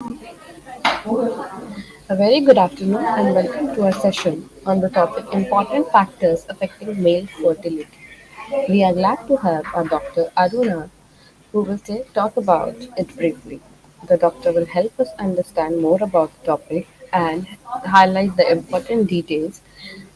A very good afternoon and welcome to our session on the topic Important Factors Affecting Male Fertility. We are glad to have our Dr. Aruna who will talk about it briefly. The doctor will help us understand more about the topic and highlight the important details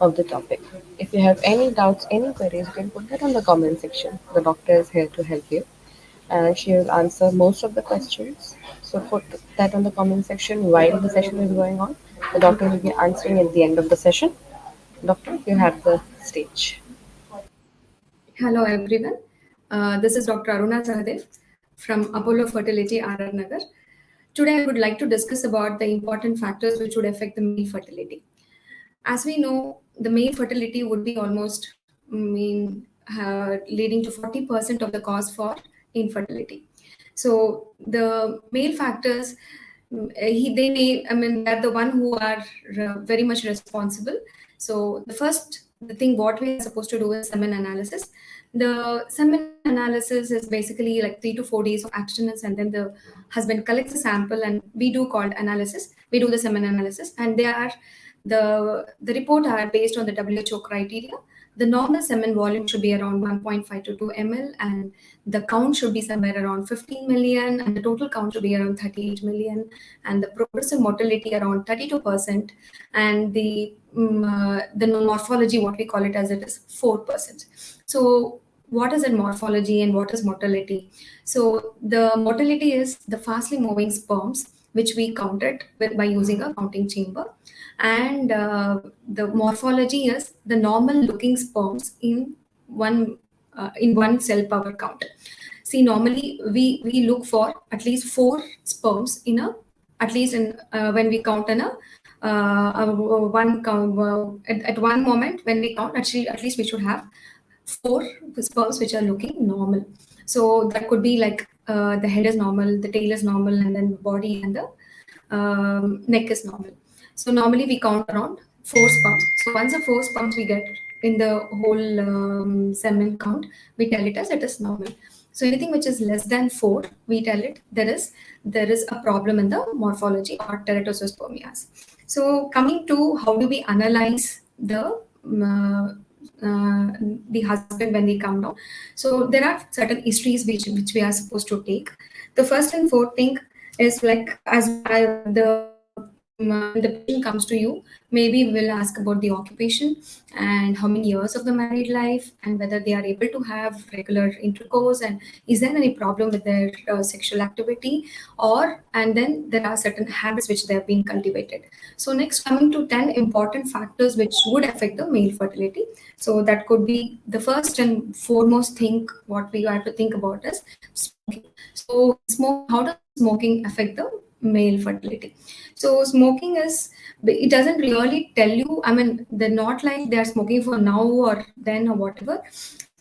of the topic. If you have any doubts, any queries, you can put that on the comment section. The doctor is here to help you and she will answer most of the questions. So put that on the comment section while the session is going on. The doctor will be answering at the end of the session. Doctor, you have the stage. Hello everyone. This is Dr. Aruna Sahadev from Apollo Fertility RR Nagar. Today I would like to discuss about the important factors which would affect the male fertility. As we know, the male fertility would be almost leading to 40% of the cause for infertility. So the male factors, they may, they're the one who are very much responsible. So the thing what we are supposed to do is semen analysis. The semen analysis is basically like 3 to 4 days of abstinence, and then the husband collects a sample, and we do called analysis. We do the semen analysis, and they are the report are based on the WHO criteria. The normal semen volume should be around 1.5 to 2 ml, and the count should be somewhere around 15 million, and the total count should be around 38 million, and the progressive mortality around 32%, and the morphology, what we call it as it is 4%. So what is a morphology and what is mortality? So the mortality is the fastly moving sperms which we counted by using a counting chamber, and the morphology is the normal looking sperms in one cell power count. See, normally we look for at least 4 sperms in a at least in when we count in one count at one moment when we count, actually at least we should have 4 sperms which are looking normal. So that could be like the head is normal, the tail is normal, and then the body and the neck is normal. So normally we count around 4 sperms. So once the 4 sperms we get in the whole semen count, we tell it as it is normal. So anything which is less than 4, we tell it there is a problem in the morphology or teratospermias. So coming to how do we analyze the husband when they come down. So there are certain histories which we are supposed to take. The first and fourth thing is like the patient comes to you, maybe we'll ask about the occupation and how many years of the married life and whether they are able to have regular intercourse and is there any problem with their sexual activity, and then there are certain habits which they have been cultivated. So next, coming to 10 important factors which would affect the male fertility. So that could be the first and foremost thing what we have to think about is smoking. So how does smoking affect the male fertility? So smoking it doesn't really tell you, they're not like they're smoking for now or then or whatever.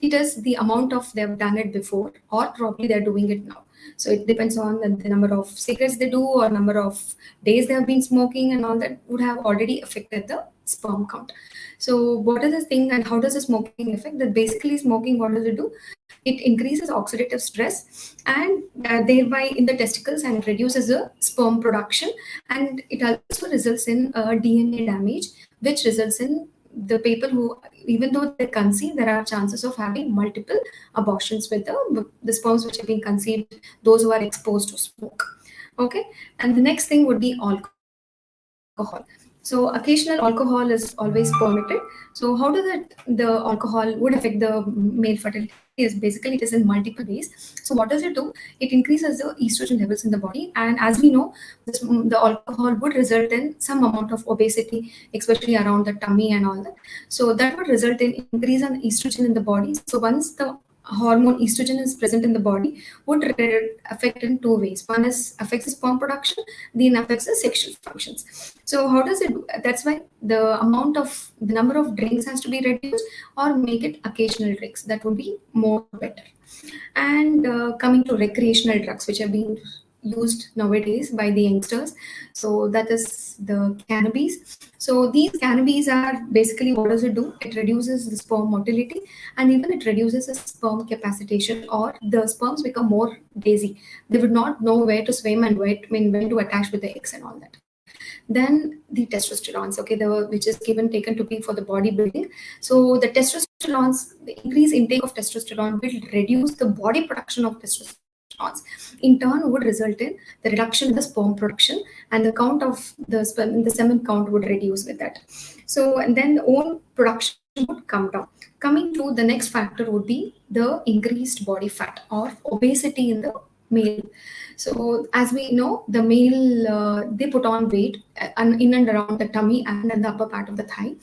It is the amount of they've done it before or probably they're doing it now. So it depends on the number of cigarettes they do or number of days they have been smoking, and all that would have already affected the sperm count. So what is this thing and how does the smoking affect? That basically smoking, what does it do? It increases oxidative stress and thereby in the testicles, and it reduces the sperm production, and it also results in DNA damage, which results in the people who, even though they conceive, there are chances of having multiple abortions with the sperms which have been conceived, those who are exposed to smoke. Okay, and the next thing would be alcohol. So occasional alcohol is always permitted. So how does the alcohol would affect the male fertility? Is basically it is in multiple ways. So what does it do? It increases the estrogen levels in the body, and as we know, the alcohol would result in some amount of obesity, especially around the tummy and all that. So that would result in increase in estrogen in the body. So once the hormone estrogen is present in the body, would affect in 2 ways. One is affects the sperm production, then affects the sexual functions. So how does it do? That's why the number of drinks has to be reduced or make it occasional drinks. That would be more better. And coming to recreational drugs which have been used nowadays by the youngsters. So that is the cannabis. So these cannabis are basically, what does it do? It reduces the sperm motility, and even it reduces the sperm capacitation, or the sperms become more lazy. They would not know where to swim and where, when to attach with the eggs and all that. Then the testosterone, okay, the which is given taken to be for the bodybuilding. So the testosterones, the increased intake of testosterone will reduce the body production of testosterone, in turn would result in the reduction in the sperm production, and the count of the sperm, the semen count would reduce with that. So and then the own production would come down. Coming to the next factor would be the increased body fat or obesity in the male. So as we know, the male, they put on weight in and around the tummy and in the upper part of the thigh.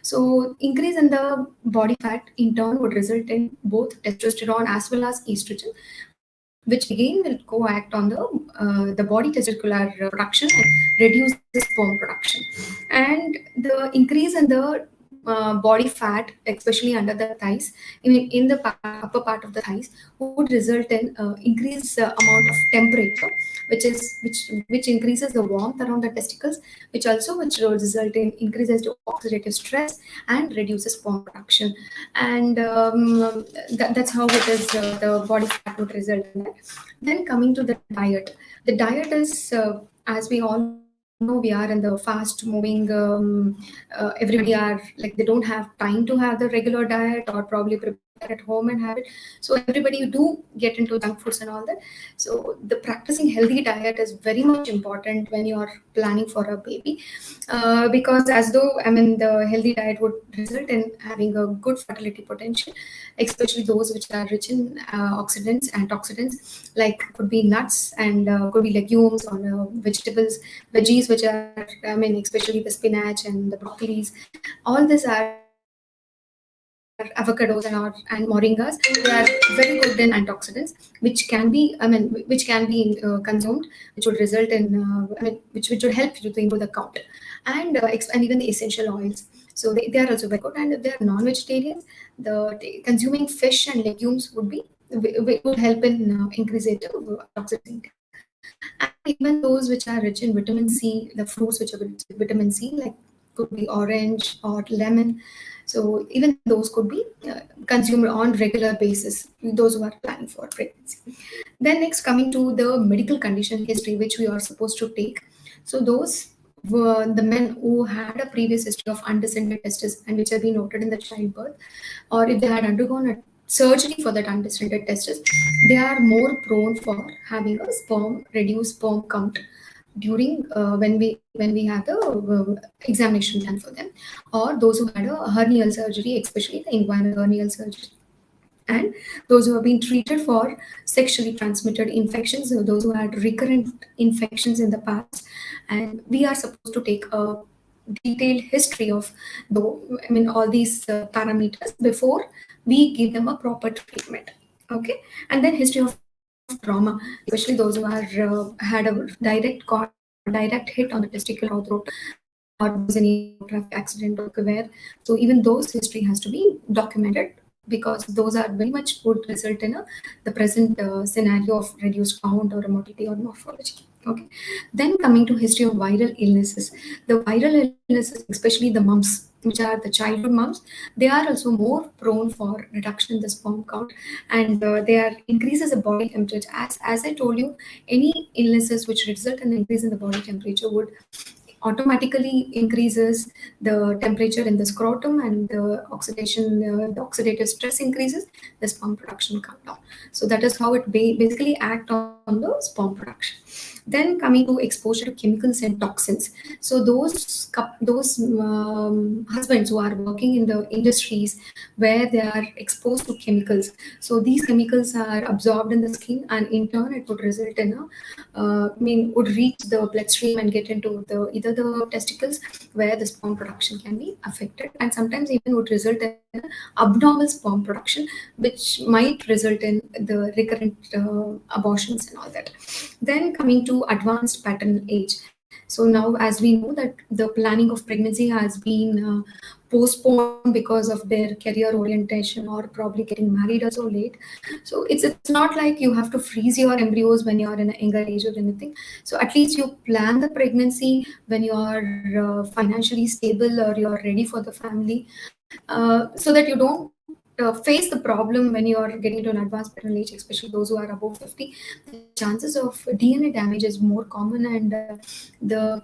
So increase in the body fat in turn would result in both testosterone as well as estrogen, which again will co-act on the body testicular production and reduce the sperm production. And the increase in the body fat, especially under the thighs, in the upper part of the thighs, would result in increased amount of temperature, which increases the warmth around the testicles, which will result in increases to oxidative stress and reduces sperm production. And that's how it is. The body fat would result in that. Then coming to the diet, the diet is, as we all know, we are in the fast moving. Everybody are like, they don't have time to have the regular diet or probably prepare at home and have it. So everybody do get into junk foods and all that. So the practicing healthy diet is very much important when you are planning for a baby, because as though, I mean, the healthy diet would result in having a good fertility potential, especially those which are rich in oxidants, antioxidants, like could be nuts and could be legumes or vegetables, veggies, which are, I mean, especially the spinach and the broccolis. All these are avocados and moringas. They are very good in antioxidants, which can be, I mean, which can be consumed, which would result in, which would help you to improve the count, and and even the essential oils. So they are also very good. And if they are non-vegetarians, consuming fish and legumes would be, would help in increase it antioxidant intake. And even those which are rich in vitamin C, the fruits which are rich with vitamin C, like could be orange or lemon. So even those could be consumed on regular basis, those who are planning for pregnancy. Then next, coming to the medical condition history which we are supposed to take. So those were the men who had a previous history of undescended testes and which have been noted in the childbirth, or if they had undergone a surgery for that undescended testes, they are more prone for having a reduced sperm count during when we have the examination done for them, or those who had a hernial surgery, especially the inguinal hernial surgery, and those who have been treated for sexually transmitted infections, so those who had recurrent infections in the past. And we are supposed to take a detailed history of the, I mean, all these parameters before we give them a proper treatment. Okay. And then history of trauma, especially those who are had a direct hit on the testicle or throat, or there was any road traffic accident or where. So even those history has to be documented, because those are very much would result in the present scenario of reduced count or a motility or morphology. Okay. Then coming to history of viral illnesses, the viral illnesses, especially the mumps, which are the childhood mumps, they are also more prone for reduction in the sperm count, and they are increases the body temperature. As I told you, any illnesses which result in increase in the body temperature would automatically increases the temperature in the scrotum, and the the oxidative stress increases, the sperm production come down. So that is how it basically act on the sperm production. Then coming to exposure to chemicals and toxins. So those husbands who are working in the industries where they are exposed to chemicals, so these chemicals are absorbed in the skin, and in turn it would result in would reach the bloodstream and get into the either the testicles, where the sperm production can be affected, and sometimes even would result in abnormal sperm production, which might result in the recurrent abortions and all that. Then coming to advanced paternal age. So now, as we know that the planning of pregnancy has been postponed because of their career orientation or probably getting married also late. So it's not like you have to freeze your embryos when you are in a younger age or anything. So at least you plan the pregnancy when you are financially stable or you are ready for the family, so that you don't face the problem when you are getting to an advanced paternal age, especially those who are above 50. The chances of DNA damage is more common, and the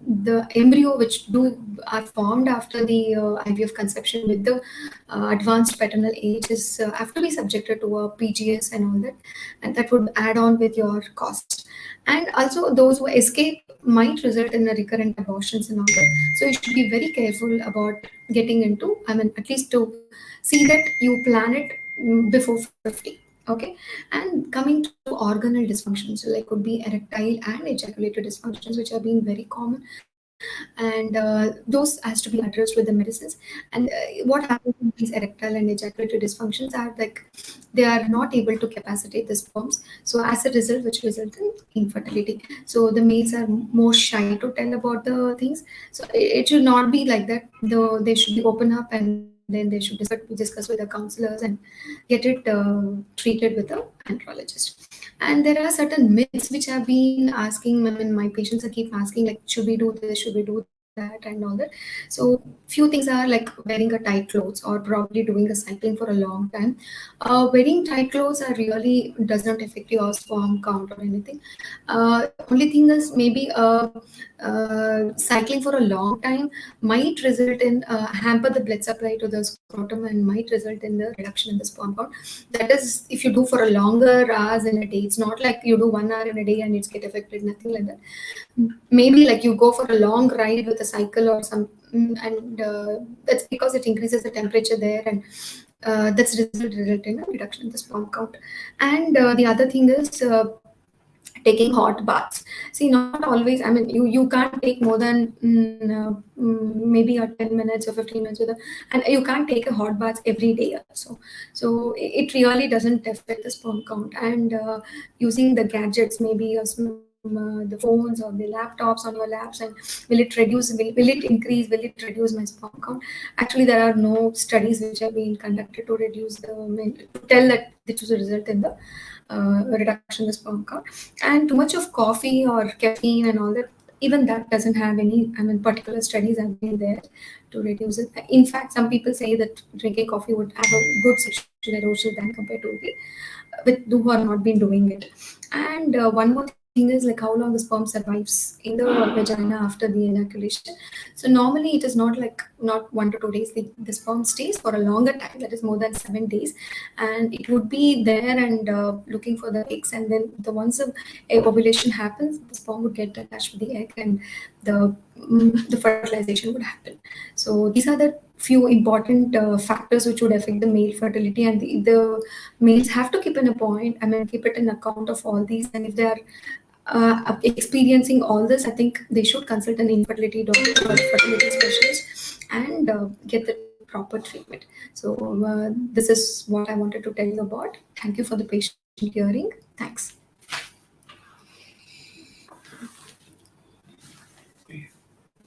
the embryo which do are formed after the IVF conception with the advanced paternal age is have to be subjected to a PGS and all that, and that would add on with your cost. And also those who escape might result in a recurrent abortions and all that. So you should be very careful about getting into, I mean, at least to see that you plan it before 50. Okay. And coming to organal dysfunctions, so like could be erectile and ejaculator dysfunctions, which have been very common, and those has to be addressed with the medicines. And what happens in these erectile and ejaculator dysfunctions are like they are not able to capacitate the sperms, so as a result which result in infertility. So the males are more shy to tell about the things. So it should not be like that, though they should be open up, and then they should discuss with the counselors and get it treated with a andrologist. And there are certain myths which have been asking, I mean, my patients are keep asking like, should we do this, should we do that, and all that. So few things are like wearing a tight clothes or probably doing a cycling for a long time. Wearing tight clothes are really does not affect your sperm count or anything. Only thing is maybe cycling for a long time might result in hamper the blood supply to the scrotum and might result in the reduction in the sperm count. That is if you do for a longer hours in a day. It's not like you do 1 hour in a day and it's get affected, nothing like that. Maybe like you go for a long ride with a cycle or some, and that's because it increases the temperature there, and that's result in a reduction in the sperm count. And the other thing is taking hot baths. See, not always, I mean, you can't take more than maybe a 10 minutes or 15 minutes with a, and you can't take a hot bath every day also. So it really doesn't affect the sperm count. And using the gadgets, maybe the phones or the laptops on your laps, and will it increase, will it reduce my sperm count? Actually, there are no studies which have been conducted to reduce the, to tell that this was a result in the reduction in the sperm count. And too much of coffee or caffeine and all that, even that doesn't have any, I mean, particular studies have been there to reduce it. In fact, some people say that drinking coffee would have a good sexual erosion than compared to the with who are not been doing it. And one more thing is like how long the sperm survives in the vagina after the ejaculation. So normally it is not like not 1 to 2 days. The sperm stays for a longer time, that is more than 7 days, and it would be there and looking for the eggs. And then the once a ovulation happens, the sperm would get attached with the egg, and the fertilization would happen. So these are the few important factors which would affect the male fertility, and the males have to keep in a point, I mean, keep it in account of all these. And if they are experiencing all this, I think they should consult an infertility doctor or fertility specialist and get the proper treatment. So this is what I wanted to tell you about. Thank you for the patient hearing. Thanks.